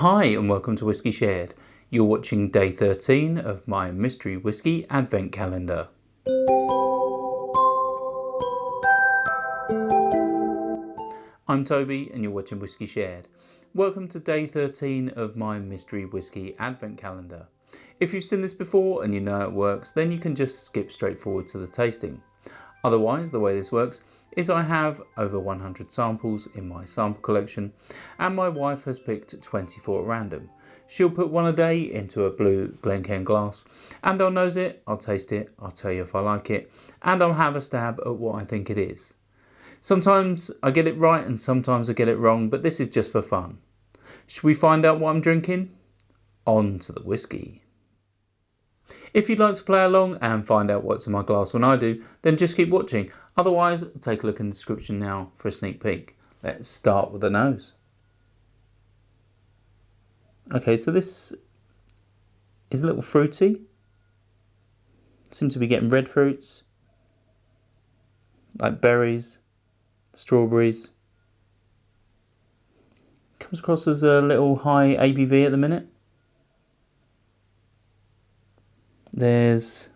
Hi and welcome to Whiskey Shared. You're watching day 13 of my mystery whiskey advent calendar. I'm Toby and you're watching Whiskey Shared. Welcome to day 13 of my mystery whiskey advent calendar. If you've seen this before and you know it works, then you can just skip straight forward to the tasting. Otherwise, the way this works is I have over 100 samples in my sample collection and my wife has picked 24 at random. She'll put one a day into a blue Glencairn glass and I'll nose it, I'll taste it, I'll tell you if I like it, and I'll have a stab at what I think it is. Sometimes I get it right and sometimes I get it wrong, but this is just for fun. Should we find out what I'm drinking? On to the whiskey. If you'd like to play along and find out what's in my glass when I do, then just keep watching. Otherwise, take a look in the description now for a sneak peek. Let's start with the nose. Okay, so this is a little fruity. Seem to be getting red fruits, like berries, strawberries. Comes across as a little high ABV at the minute. There's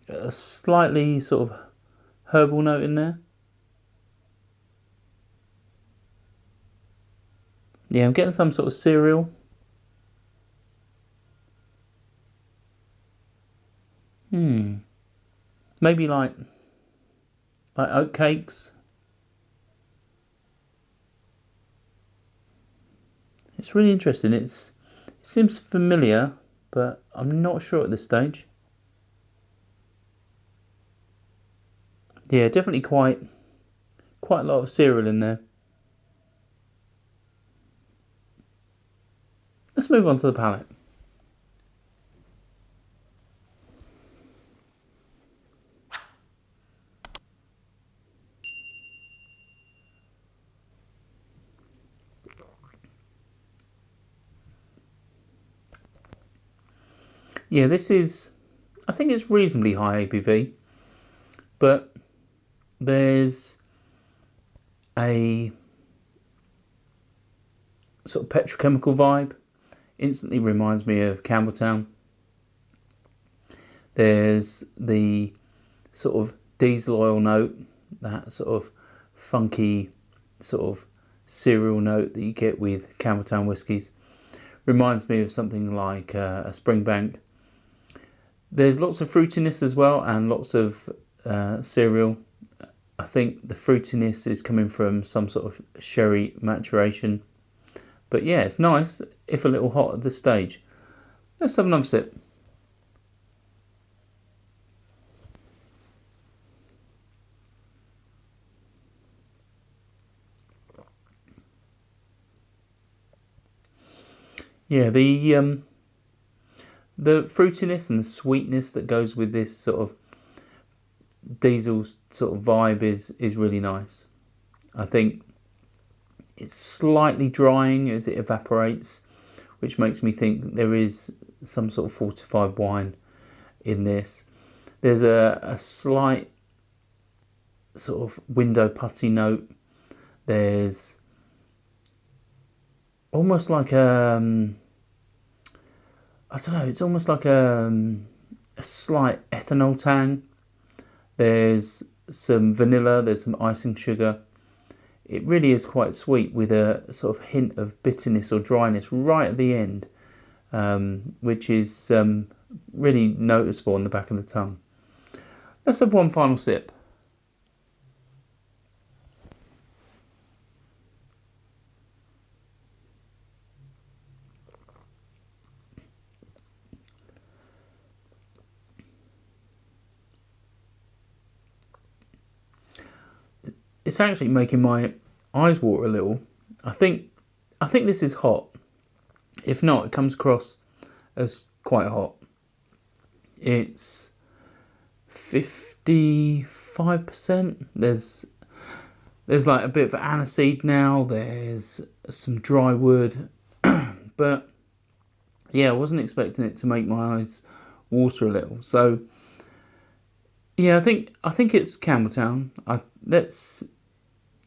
a slightly sort of herbal note in there. Yeah, I'm getting some sort of cereal. Maybe like oat cakes. It's really interesting. It seems familiar, but I'm not sure at this stage. Yeah, definitely quite a lot of cereal in there. Let's move on to the palate. Yeah, I think it's reasonably high ABV, but there's a sort of petrochemical vibe. Instantly reminds me of Campbelltown. There's the sort of diesel oil note, that sort of funky sort of cereal note that you get with Campbelltown whiskies. Reminds me of something like a Springbank. There's lots of fruitiness as well and lots of cereal. I think the fruitiness is coming from some sort of sherry maturation. But yeah, it's nice, if a little hot at this stage. Let's have another sip. Yeah, the fruitiness and the sweetness that goes with this sort of diesel sort of vibe is really nice. I think it's slightly drying as it evaporates, which makes me think that there is some sort of fortified wine in this. There's a slight sort of window putty note. There's almost like I don't know, it's almost like a slight ethanol tang. There's some vanilla, there's some icing sugar. It really is quite sweet with a sort of hint of bitterness or dryness right at the end, which is really noticeable on the back of the tongue. Let's have one final sip. It's actually making my eyes water a little. I think this is hot. If not, it comes across as quite hot. It's 55%. There's like a bit of aniseed now. There's some dry wood, but yeah, I wasn't expecting it to make my eyes water a little. So yeah, I think it's Campbelltown.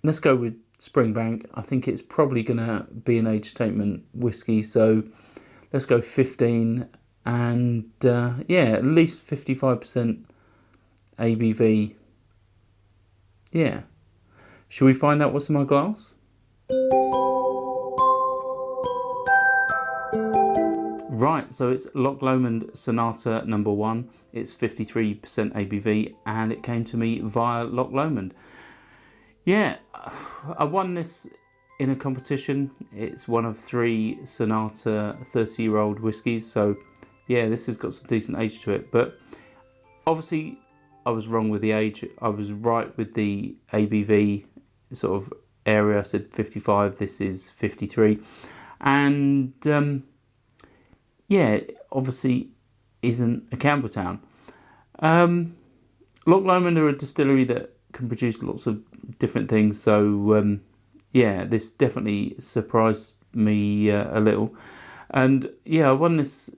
Let's go with Springbank. I think it's probably going to be an age statement whiskey, so let's go 15, and yeah, at least 55% ABV. Yeah. Shall we find out what's in my glass? Right, so it's Loch Lomond Sonata No.1. It's 53% ABV, and it came to me via Loch Lomond. Yeah, I won this in a competition. It's one of 3 Sonata 30-year-old whiskies, so yeah, this has got some decent age to it. But obviously, I was wrong with the age. I was right with the ABV sort of area. I said 55. This is 53, and yeah, it obviously isn't a Campbelltown. Loch Lomond are a distillery that can produce lots of different things, so yeah, this definitely surprised me a little. And yeah, I won this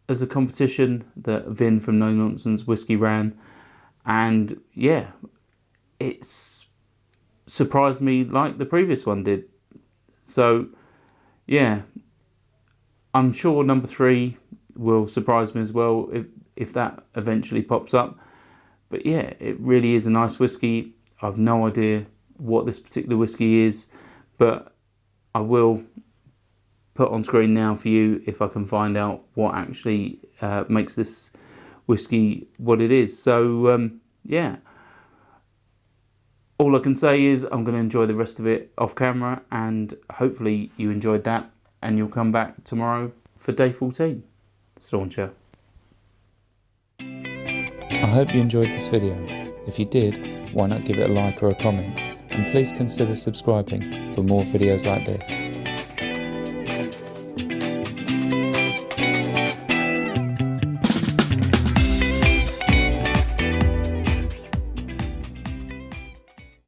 as a competition that Vin from No Nonsense Whiskey ran, and yeah, it's surprised me like the previous one did. So yeah, I'm sure number 3 will surprise me as well if that eventually pops up. But yeah, it really is a nice whiskey. I've no idea what this particular whiskey is, but I will put on screen now for you if I can find out what actually makes this whiskey what it is. So yeah, all I can say is I'm going to enjoy the rest of it off camera, and hopefully you enjoyed that and you'll come back tomorrow for day 14. Stauncher. I hope you enjoyed this video. If you did, why not give it a like or a comment, and please consider subscribing for more videos like this.